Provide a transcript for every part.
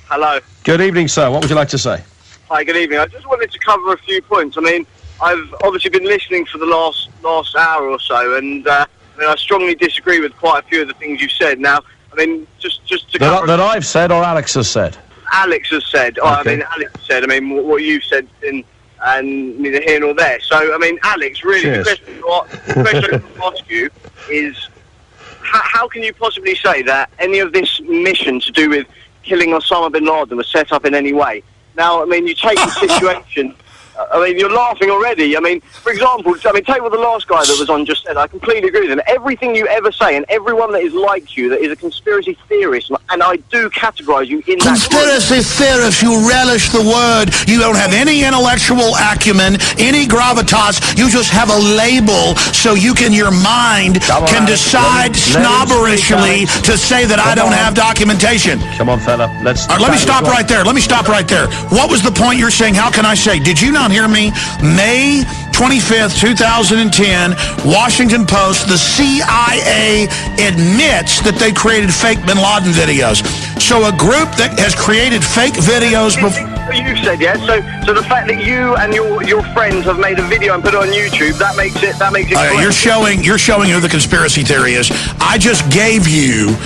Hello. Good evening, sir. What would you like to say? Hi, good evening. I just wanted to cover a few points. I mean, I've obviously been listening for the last hour or so, and I strongly disagree with quite a few of the things you've said. Now, I mean, just to cover... That I've said or Alex has said? Alex has said. Okay. Alex said. I mean, what you've said and neither here nor there. So, I mean, Alex, really, Cheers. the question I want to ask you is, how can you possibly say that any of this mission to do with killing Osama bin Laden was set up in any way? Now, I mean, you take the situation... I mean, you're laughing already. I mean, for example, take what the last guy that was on just said. I completely agree with him. Everything you ever say, and everyone that is like you, that is a conspiracy theorist, and I do categorise you in that group. Conspiracy theorist, you relish the word. You don't have any intellectual acumen, any gravitas. You just have a label so you can, your mind can decide snobberishly to say that I don't have documentation. Come on, fella. Let me stop right there. What was the point you're saying? How can I say? Did you not hear me? May 25th, 2010, Washington Post, the CIA admits that they created fake bin Laden videos. So a group that has created fake videos before... You said, yeah. So the fact that you and your friends have made a video and put it on YouTube, that makes it you're showing who the conspiracy theory is. I just gave you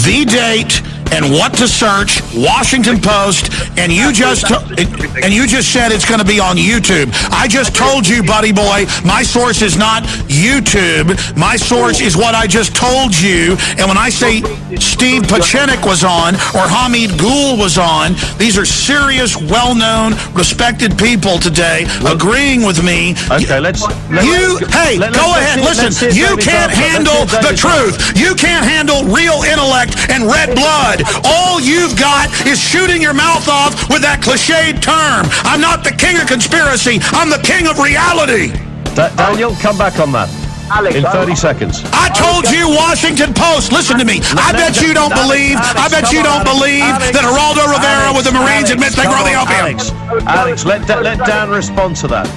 the date and what to search, Washington Post, and you just said it's going to be on YouTube. I just told you, buddy boy, my source is not YouTube. My source is what I just told you. And when I say Steve Pachenik was on or Hamid Gul was on, these are serious, well-known, respected people today agreeing with me. Okay, go ahead. Listen, you can't handle the truth. You can't handle real intellect and red blood. All you've got is shooting your mouth off with that cliched term. I'm not the king of conspiracy. I'm the king of reality. Daniel, come back on that. Alex, in 30 seconds. I told you, Washington Post. Listen to me. I bet you don't believe that Geraldo Rivera with the Marines admits they grow the opium. Alex, let Dan respond to that.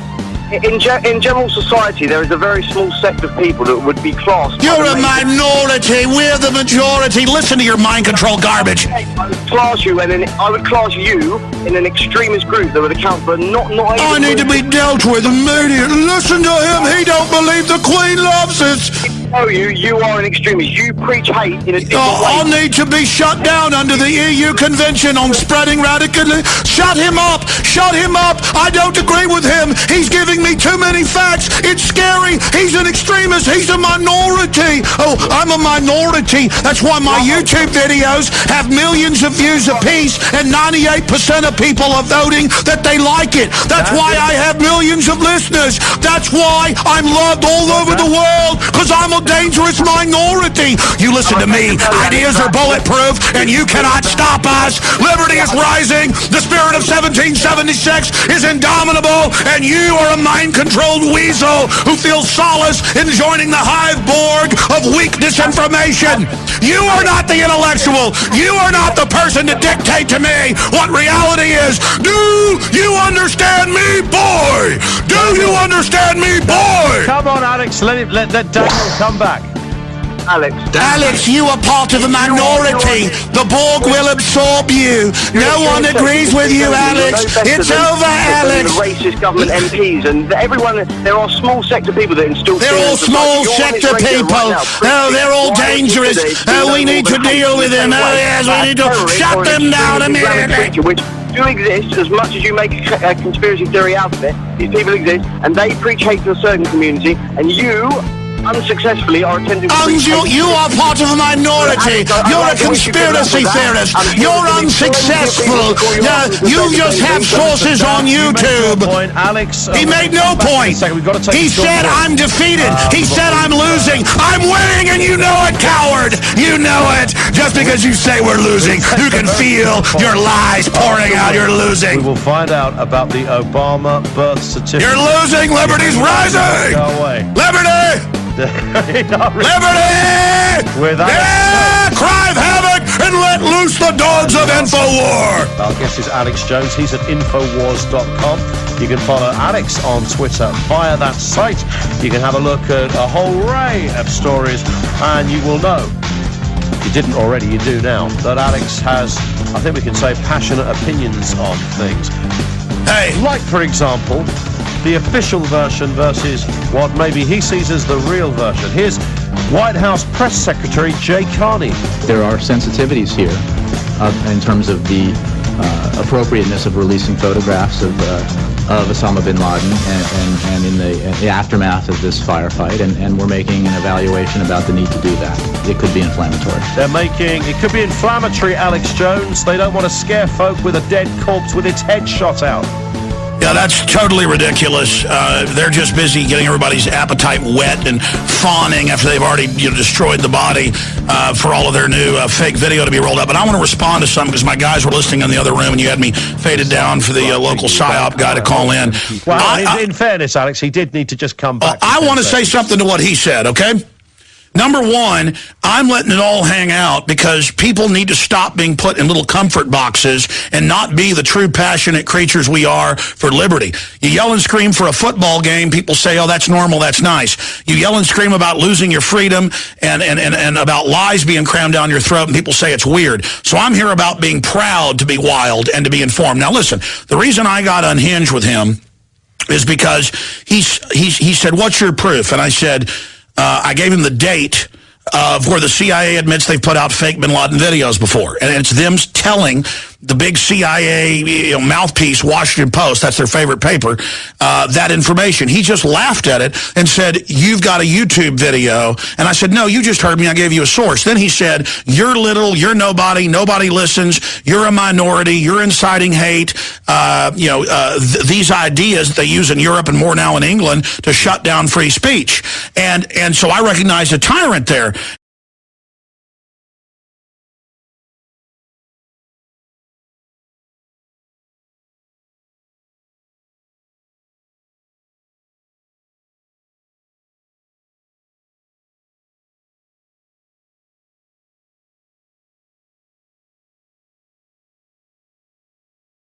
In general society, there is a very small sect of people that would be classed... You're a minority. We're the majority. Listen to your mind control garbage. I would class you in an extremist group that would account for not... I need to be dealt with immediately. Listen to him. He don't believe the Queen loves us. You are an extremist. You preach hate in a different way. I'll need to be shut down under the EU Convention on Spreading Radicalism. Shut him up. Shut him up. I don't agree with him. He's giving me too many facts. It's scary. He's an extremist. He's a minority. Oh, I'm a minority. That's why my YouTube videos have millions of views apiece and 98% of people are voting that they like it. That's why I have millions of listeners. That's why I'm loved all over the world, because I'm a dangerous minority. You listen to me. Ideas are bulletproof, and you cannot stop us. Liberty is rising. The spirit of 1776 is indomitable, and you are a mind-controlled weasel who feels solace in joining the Hive Borg of weak disinformation. You are not the intellectual. You are not the person to dictate to me what reality is. Do you understand me, boy? Do you understand me, boy? Come on, Alex. Let Daniel come back. Alex, you are part of a minority. The Borg will absorb you. No one agrees with you, Alex. It's over, Alex. Racist government MPs and everyone. There are small sector people that instill. They're all small sector people. Oh, they're all dangerous. Oh, we need to deal with them. Oh, yes, we need to shut them down immediately. Which do exist, as much as you make a conspiracy theory out of it. These people exist, and they preach hate to a certain community, and you unsuccessfully are attempting to... You are part of a minority. You're a conspiracy theorist. You're unsuccessful. You just have sources on YouTube. He made no point. He said I'm defeated. He said I'm losing. I'm winning, and you know it, coward. You know it. Just because you say we're losing, you can feel your lies pouring out. You're losing. We will find out about the Obama birth certificate. You're losing. Liberty's rising. Go away. Liberty! Liberty! Cry havoc and let loose the dogs of InfoWar! Our guest is Alex Jones. He's at Infowars.com. You can follow Alex on Twitter via that site. You can have a look at a whole array of stories, and you will know you didn't already, you do now, that Alex has, I think we can say, passionate opinions on things. Hey, Like, for example, the official version versus what maybe he sees as the real version. Here's White House Press Secretary Jay Carney. There are sensitivities here in terms of the appropriateness of releasing photographs of Osama bin Laden and in the aftermath of this firefight, and we're making an evaluation about the need to do that. It could be inflammatory. It could be inflammatory, Alex Jones. They don't want to scare folk with a dead corpse with its head shot out. yeah, that's totally ridiculous. They're just busy getting everybody's appetite wet and fawning after they've already destroyed the body for all of their new fake video to be rolled up. But I want to respond to some because my guys were listening in the other room and you had me faded down for the local PSYOP guy to call in. Well, in fairness, Alex, he did need to just come back. I want to say something to what he said, okay? Number one, I'm letting it all hang out because people need to stop being put in little comfort boxes and not be the true passionate creatures we are for liberty. You yell and scream for a football game, people say, oh, that's normal, that's nice. You yell and scream about losing your freedom and about lies being crammed down your throat, and people say it's weird. So I'm here about being proud to be wild and to be informed. Now, listen, the reason I got unhinged with him is because he said, what's your proof? And I said, I gave him the date of where the CIA admits they've put out fake bin Laden videos before. And it's them telling the big CIA mouthpiece, Washington Post, that's their favorite paper, that information. He just laughed at it and said, you've got a YouTube video. And I said, no, you just heard me. I gave you a source. Then he said, you're little, you're nobody, nobody listens, you're a minority, you're inciting hate. These ideas that they use in Europe and more now in England to shut down free speech. And so I recognized a tyrant there.